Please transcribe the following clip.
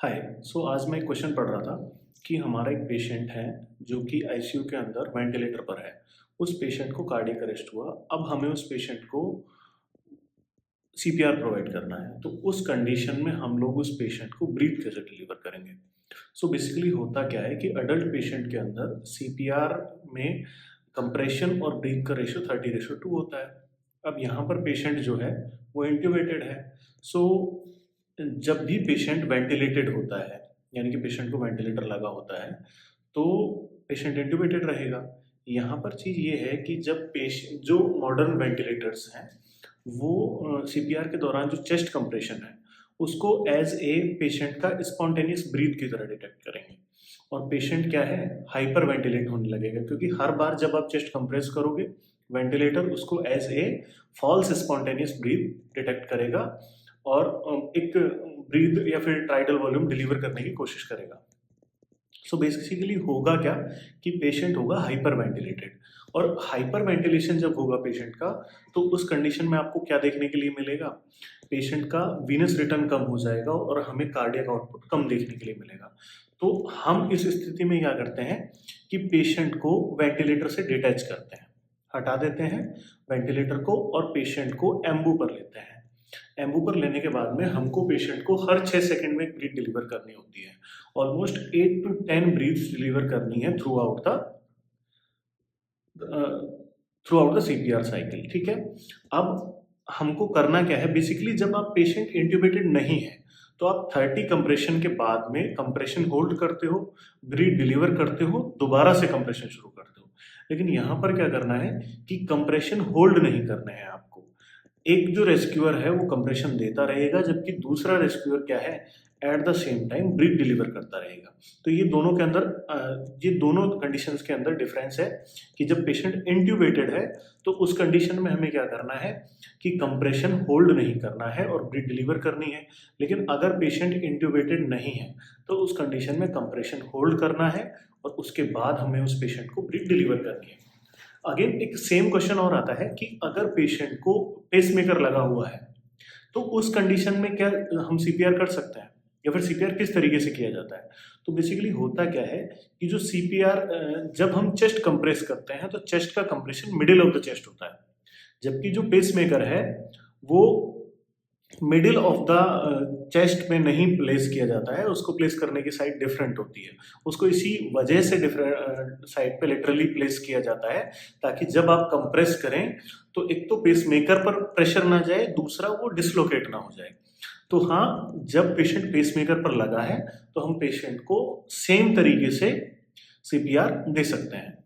हाय। आज मैं एक क्वेश्चन पढ़ रहा था कि हमारा एक पेशेंट है जो कि आईसीयू के अंदर वेंटिलेटर पर है। उस पेशेंट को कार्डियक अरेस्ट हुआ। अब हमें उस पेशेंट को सीपीआर प्रोवाइड करना है। तो उस कंडीशन में हम लोग उस पेशेंट को ब्रीथ कैसे डिलीवर करेंगे? बेसिकली होता क्या है कि अडल्ट पेशेंट के अंदर सीपीआर में कंप्रेशन और ब्रीथ का रेशियो 30:2 होता है। अब यहाँ पर पेशेंट जो है वो इंट्यूबेटेड है। सो जब भी पेशेंट वेंटिलेटेड होता है, यानी कि पेशेंट को वेंटिलेटर लगा होता है, तो पेशेंट इंट्यूबेटेड रहेगा। यहाँ पर चीज़ ये है कि जब पेशेंट जो मॉडर्न वेंटिलेटर्स हैं, वो सीपीआर के दौरान जो चेस्ट कंप्रेशन है, उसको एज़ ए पेशेंट का स्पॉन्टेनियस ब्रीथ की तरह डिटेक्ट करेंगे। और पेशेंट क्या है, हाइपर वेंटिलेट होने लगेगा, क्योंकि हर बार जब आप चेस्ट कंप्रेस करोगे, वेंटिलेटर उसको as a false spontaneous breath detect करेगा और एक ब्रीथ या फिर ट्राइडल वॉल्यूम डिलीवर करने की कोशिश करेगा। बेसिकली होगा क्या कि पेशेंट होगा हाइपर वेंटिलेटेड। और हाइपर वेंटिलेशन जब होगा पेशेंट का, तो उस कंडीशन में आपको क्या देखने के लिए मिलेगा? पेशेंट का वीनस रिटर्न कम हो जाएगा और हमें कार्डियक आउटपुट कम देखने के लिए मिलेगा। तो हम इस स्थिति में क्या करते हैं कि पेशेंट को वेंटिलेटर से डिटैच करते हैं, हटा देते हैं वेंटिलेटर को और पेशेंट को एम्बू पर लेते हैं। एम्बू पर लेने के बाद में हमको पेशेंट को हर 6 सेकंड में एक ब्रीथ डिलीवर करनी होती है। ऑलमोस्ट 8 टू 10 ब्रीथ्स डिलीवर करनी है through out the CPR cycle. ठीक है। अब हमको करना क्या है, बेसिकली जब आप पेशेंट इंट्यूबेटेड नहीं है, तो आप 30 कंप्रेशन के बाद में कंप्रेशन होल्ड करते हो, ब्रीथ डिलीवर करते हो, दोबारा से कंप्रेशन शुरू करते हो। लेकिन यहाँ पर क्या करना है कि कंप्रेशन होल्ड नहीं करना है आपको। एक जो रेस्क्यूअर है वो कंप्रेशन देता रहेगा, जबकि दूसरा रेस्क्यूअर क्या है, at the same time breath deliver करता रहेगा। तो ये दोनों कंडीशंस के अंदर डिफरेंस है कि जब पेशेंट इंट्यूबेटेड है, तो उस कंडीशन में हमें क्या करना है कि कंप्रेशन होल्ड नहीं करना है और ब्रीथ डिलीवर करनी है। लेकिन अगर पेशेंट इंट्यूबेटेड नहीं है, तो उस कंडीशन में कंप्रेशन होल्ड करना है और उसके बाद हमें उस पेशेंट को ब्रीथ डिलीवर करनी है। अगेन एक सेम क्वेश्चन और आता है कि अगर पेशेंट को पेसमेकर लगा हुआ है, तो उस कंडीशन में क्या हम सीपीआर कर सकते हैं, या फिर सीपीआर किस तरीके से किया जाता है? तो बेसिकली होता क्या है कि जो सीपीआर जब हम चेस्ट कंप्रेस करते हैं, तो चेस्ट का compression middle of the chest होता है, जबकि जो पेसमेकर है वो मिडिल ऑफ द चेस्ट में नहीं प्लेस किया जाता है, उसको प्लेस करने की साइड डिफरेंट होती है। उसको इसी वजह से डिफरेंट साइड पे लिटरली प्लेस किया जाता है, ताकि जब आप कंप्रेस करें तो एक तो पेसमेकर पर प्रेशर ना जाए, दूसरा वो डिसलोकेट ना हो जाए। तो हाँ, जब पेशेंट पेसमेकर पर लगा है, तो हम पेशेंट को सेम तरीके से सीपीआर दे सकते हैं।